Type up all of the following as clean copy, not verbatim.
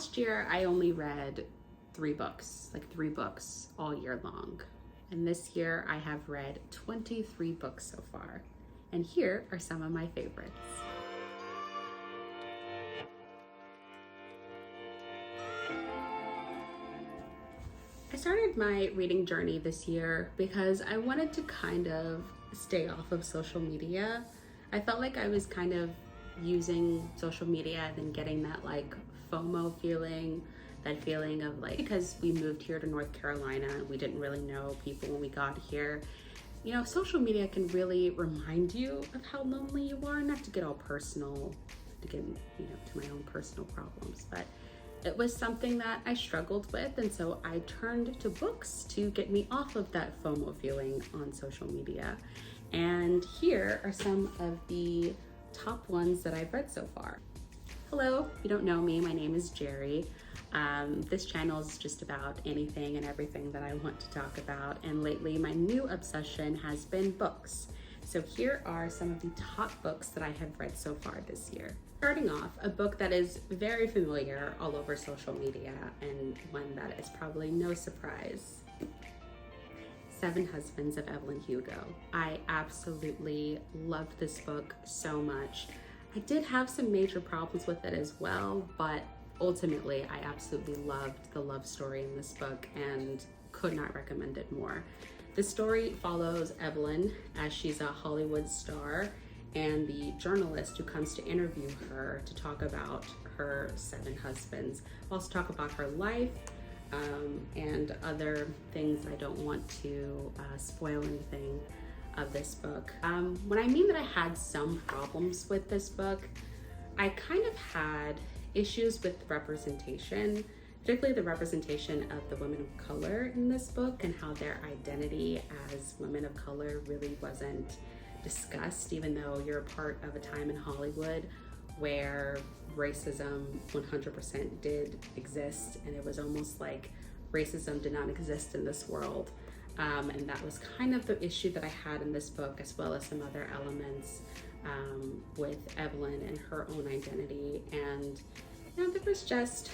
Last year, I only read 3 books, like 3 books all year long. And this year, I have read 23 books so far. And here are some of my favorites. I started my reading journey this year because I wanted to kind of stay off of social media. I felt like I was kind of using social media and then getting that like FOMO feeling, that feeling of like, because we moved here to North Carolina, we didn't really know people when we got here. You know, social media can really remind you of how lonely you are, not to get all personal, to get, you know, to my own personal problems, but it was something that I struggled with, and so I turned to books to get me off of that FOMO feeling on social media. And here are some of the top ones that I've read so far. Hello, if you don't know me, my name is Jerry. This channel is just about anything and everything that I want to talk about, and lately my new obsession has been books. So here are some of the top books that I have read so far this year. Starting off, a book that is very familiar all over social media and one that is probably no surprise. 7 Husbands of Evelyn Hugo. I absolutely loved this book so much. I did have some major problems with it as well, but ultimately I absolutely loved the love story in this book and could not recommend it more. The story follows Evelyn as she's a Hollywood star and the journalist who comes to interview her to talk about her 7 husbands. We'll also talk about her life and other things. I don't want to spoil anything of this book. When I mean that I had some problems with this book, I kind of had issues with representation, particularly the representation of the women of color in this book and how their identity as women of color really wasn't discussed, even though you're a part of a time in Hollywood where racism 100% did exist, and it was almost like racism did not exist in this world. And that was kind of the issue that I had in this book, as well as some other elements with Evelyn and her own identity. And you know, there was just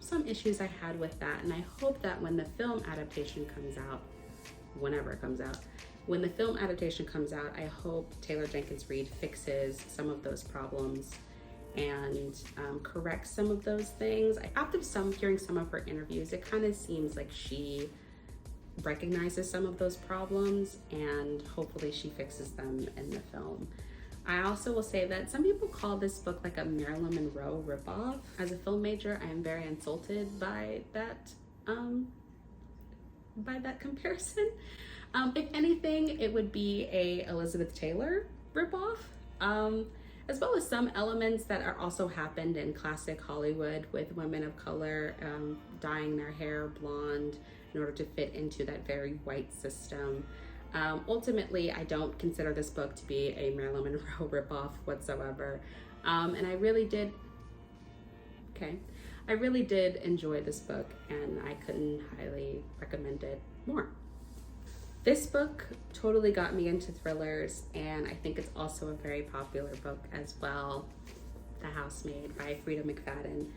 some issues I had with that, and I hope that when the film adaptation comes out, whenever it comes out, when the film adaptation comes out, I hope Taylor Jenkins Reid fixes some of those problems and corrects some of those things. After hearing some of her interviews, it kind of seems like she recognizes some of those problems, and hopefully she fixes them in the film. I also will say that some people call this book like a Marilyn Monroe ripoff. As a film major, I am very insulted by that comparison. If anything, it would be a Elizabeth Taylor ripoff, as well as some elements that are also happened in classic Hollywood with women of color dyeing their hair blonde in order to fit into that very white system. Ultimately, I don't consider this book to be a Marilyn Monroe ripoff whatsoever. And I really did enjoy this book, and I couldn't highly recommend it more. This book totally got me into thrillers, and I think it's also a very popular book as well, The Housemate by Freida McFadden.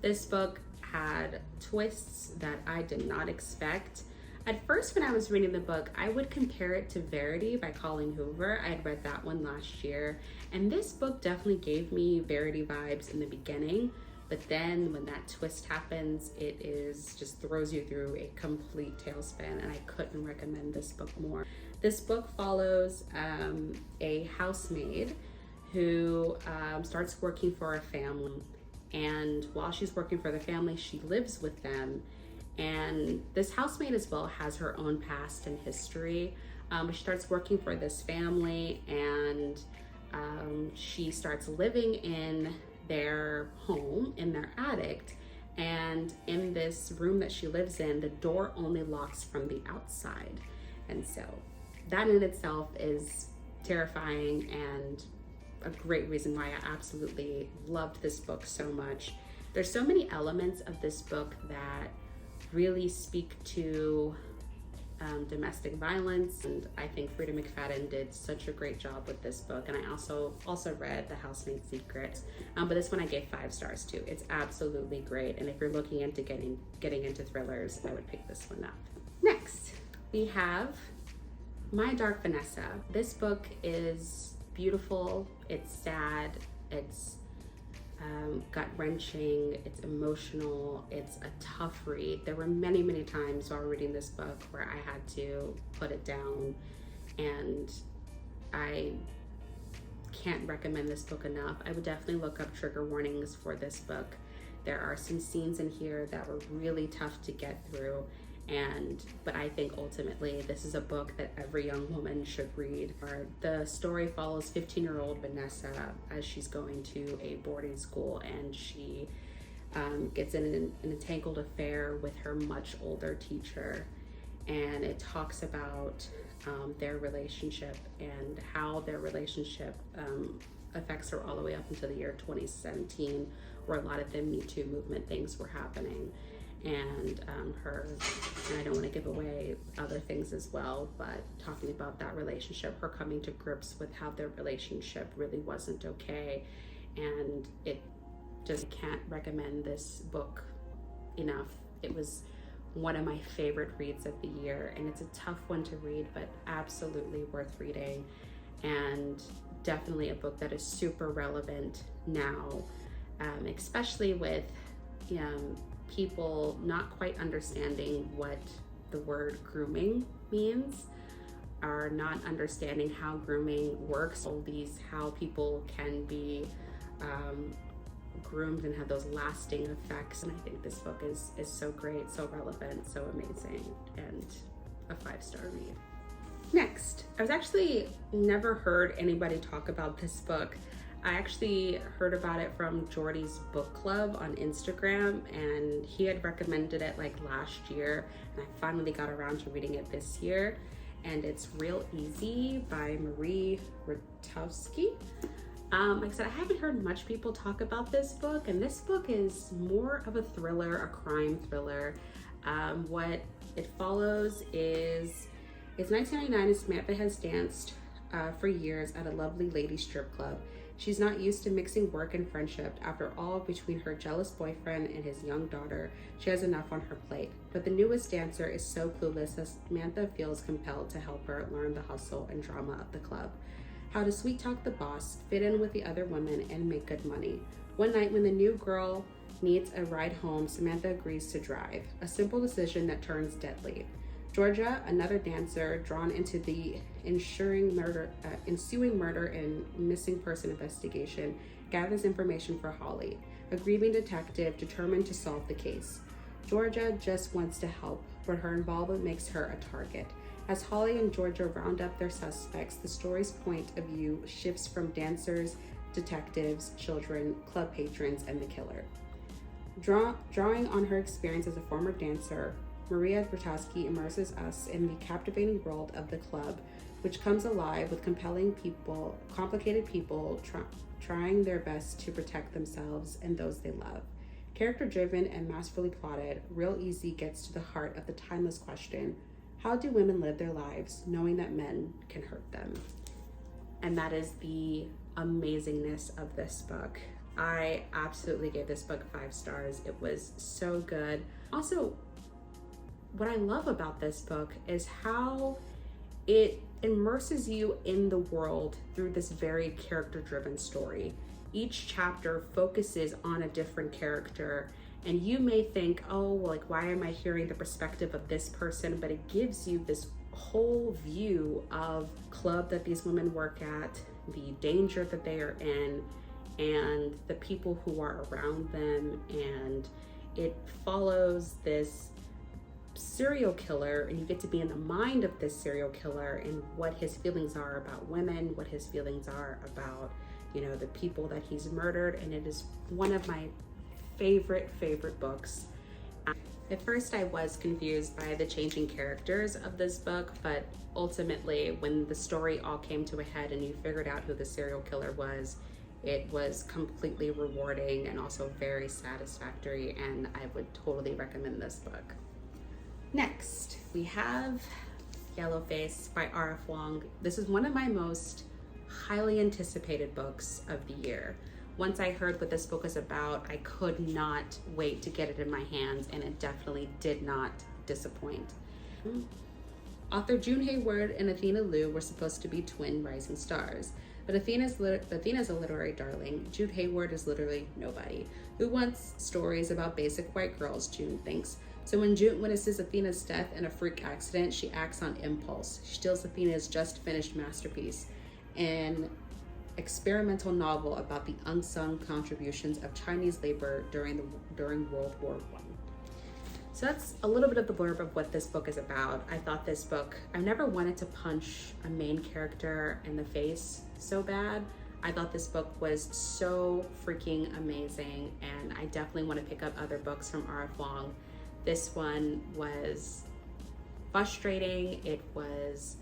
This book had twists that I did not expect. At first, when I was reading the book, I would compare it to Verity by Colleen Hoover. I had read that one last year, and this book definitely gave me Verity vibes in the beginning, but then when that twist happens, it just throws you through a complete tailspin, and I couldn't recommend this book more. This book follows a housemaid who starts working for a family, and while she's working for the family, she lives with them. And this housemaid as well has her own past and history. She starts working for this family, and she starts living in their home, in their attic. And in this room that she lives in, the door only locks from the outside. And so that in itself is terrifying and a great reason why I absolutely loved this book so much. There's so many elements of this book that really speak to domestic violence, and I think Frida McFadden did such a great job with this book. And I also read The Housemate Secrets, but this one I gave 5 stars too. It's absolutely great, and if you're looking into getting into thrillers, I would pick this one up. Next, we have My Dark Vanessa. This book is beautiful, it's sad, it's gut-wrenching, it's emotional, it's a tough read. There were many times while reading this book where I had to put it down, and I can't recommend this book enough. I would definitely look up trigger warnings for this book. There are some scenes in here that were really tough to get through, but I think ultimately this is a book that every young woman should read. The story follows 15-year-old Vanessa as she's going to a boarding school, and she gets in an entangled affair with her much older teacher, and it talks about their relationship and how their relationship affects her all the way up until the year 2017, where a lot of the Me Too movement things were happening. And I don't want to give away other things as well, but talking about that relationship, her coming to grips with how their relationship really wasn't okay, and it just can't recommend this book enough. It was one of my favorite reads of the year, and it's a tough one to read, but absolutely worth reading, and definitely a book that is super relevant now, especially with people not quite understanding what the word grooming means, are not understanding how grooming works, how people can be groomed and have those lasting effects. And I think this book is so great, so relevant, so amazing, and a 5-star read. Next, I've actually never heard anybody talk about this book. I actually heard about it from Jordy's book club on Instagram, and he had recommended it like last year, and I finally got around to reading it this year. And it's Real Easy by Marie Rutowski. Like I said, I haven't heard much people talk about this book, and this book is more of a thriller, a crime thriller. What it follows is, it's 1999 and Samantha has danced for years at a lovely lady strip club. She's not used to mixing work and friendship. After all, between her jealous boyfriend and his young daughter, she has enough on her plate. But the newest dancer is so clueless that Samantha feels compelled to help her learn the hustle and drama of the club. How to sweet talk the boss, fit in with the other women, and make good money. One night when the new girl needs a ride home, Samantha agrees to drive. A simple decision that turns deadly. Georgia, another dancer drawn into the ensuing murder and missing person investigation, gathers information for Holly, a grieving detective determined to solve the case. Georgia just wants to help, but her involvement makes her a target. As Holly and Georgia round up their suspects, the story's point of view shifts from dancers, detectives, children, club patrons, and the killer. Drawing on her experience as a former dancer, Maria Rutowski immerses us in the captivating world of the club, which comes alive with complicated people trying their best to protect themselves and those they love. Character-driven and masterfully plotted, Real Easy gets to the heart of the timeless question, how do women live their lives knowing that men can hurt them? And that is the amazingness of this book. I absolutely gave this book 5 stars. It was so good. Also, what I love about this book is how it immerses you in the world through this very character-driven story. Each chapter focuses on a different character, and you may think, oh, like, why am I hearing the perspective of this person? But it gives you this whole view of club that these women work at, the danger that they are in, and the people who are around them. And it follows this serial killer, and you get to be in the mind of this serial killer and what his feelings are about women, what his feelings are about, the people that he's murdered. And it is one of my favorite books. At first I was confused by the changing characters of this book, but ultimately when the story all came to a head and you figured out who the serial killer was, it was completely rewarding and also very satisfactory, and I would totally recommend this book. Next, we have Yellowface by R.F. Wong. This is one of my most highly anticipated books of the year. Once I heard what this book was about, I could not wait to get it in my hands, and it definitely did not disappoint. Author June Hayward and Athena Liu were supposed to be twin rising stars, but Athena's a literary darling. June Hayward is literally nobody. Who wants stories about basic white girls, June thinks. So when June witnesses Athena's death in a freak accident, she acts on impulse. She steals Athena's just finished masterpiece, an experimental novel about the unsung contributions of Chinese labor during World War I. So that's a little bit of the blurb of what this book is about. I thought this book, I've never wanted to punch a main character in the face so bad. I thought this book was so freaking amazing, and I definitely want to pick up other books from R.F. Wong. This one was frustrating. It was,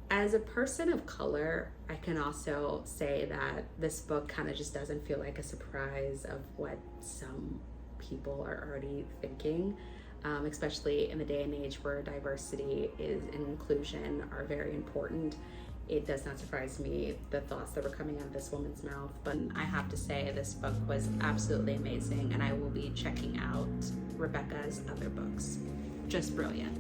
as a person of color, I can also say that this book kind of just doesn't feel like a surprise of what some people are already thinking, especially in the day and age where diversity and inclusion are very important. It does not surprise me, the thoughts that were coming out of this woman's mouth, but I have to say this book was absolutely amazing, and I will be checking out Rebecca's other books. Just brilliant.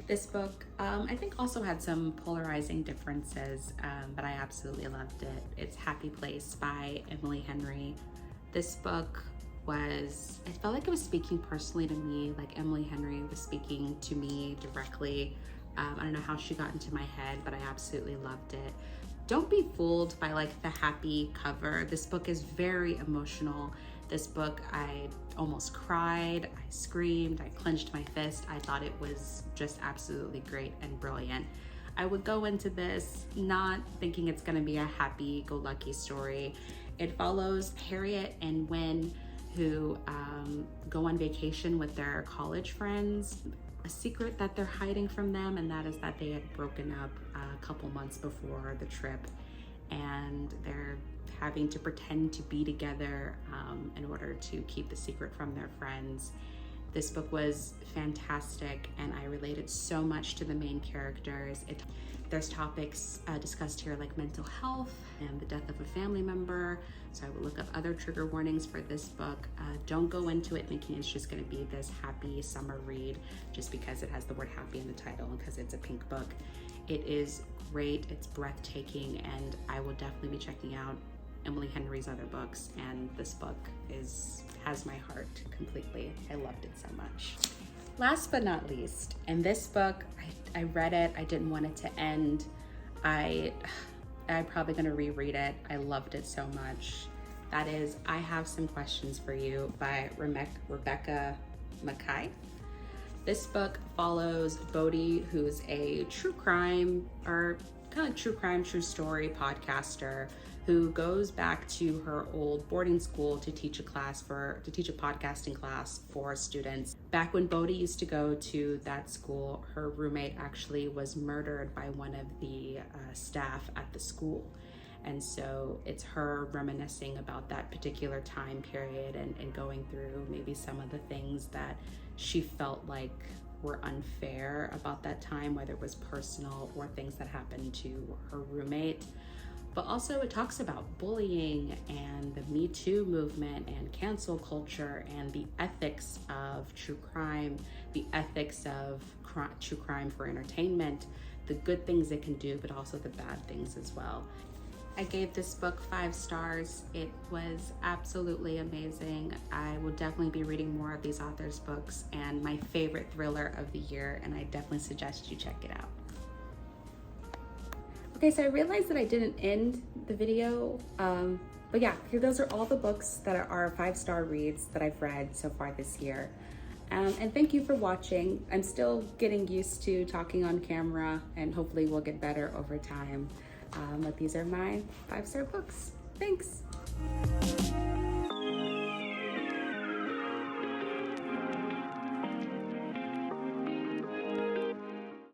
This book, I think also had some polarizing differences, but I absolutely loved it. It's Happy Place by Emily Henry. This book I felt like it was speaking personally to me, like Emily Henry was speaking to me directly. I don't know how she got into my head, but I absolutely loved it. Don't be fooled by like the happy cover. This book is very emotional. This book, I almost cried, I screamed, I clenched my fist. I thought it was just absolutely great and brilliant. I would go into this not thinking it's gonna be a happy-go-lucky story. It follows Harriet and Wen, who go on vacation with their college friends. A secret that they're hiding from them, and that is that they had broken up a couple months before the trip, and they're having to pretend to be together in order to keep the secret from their friends. This book was fantastic, and I related so much to the main characters. There's topics discussed here like mental health and the death of a family member, so I would look up other trigger warnings for this book. Don't go into it thinking it's just going to be this happy summer read just because it has the word happy in the title and because it's a pink book. It is great, it's breathtaking, and I will definitely be checking out Emily Henry's other books, and this book has my heart completely. I loved it so much. Last but not least, in this book, I read it, I didn't want it to end. I'm probably gonna reread it. I loved it so much. That is I Have Some Questions for You by Rebecca Mackay. This book follows Bodhi, who's a true crime true story podcaster who goes back to her old boarding school to teach a podcasting class for students. Back when Bodhi used to go to that school, her roommate actually was murdered by one of the staff at the school. And so it's her reminiscing about that particular time period and going through maybe some of the things that she felt like were unfair about that time, whether it was personal or things that happened to her roommate. But also it talks about bullying and the Me Too movement and cancel culture and the ethics of true crime, the ethics of true crime for entertainment, the good things it can do, but also the bad things as well. I gave this book 5 stars. It was absolutely amazing. I will definitely be reading more of these authors' books, and my favorite thriller of the year, and I definitely suggest you check it out. Okay, so I realized that I didn't end the video, but yeah, those are all the books that are 5-star reads that I've read so far this year. And thank you for watching. I'm still getting used to talking on camera, and hopefully we'll get better over time. But these are my 5-star books. Thanks.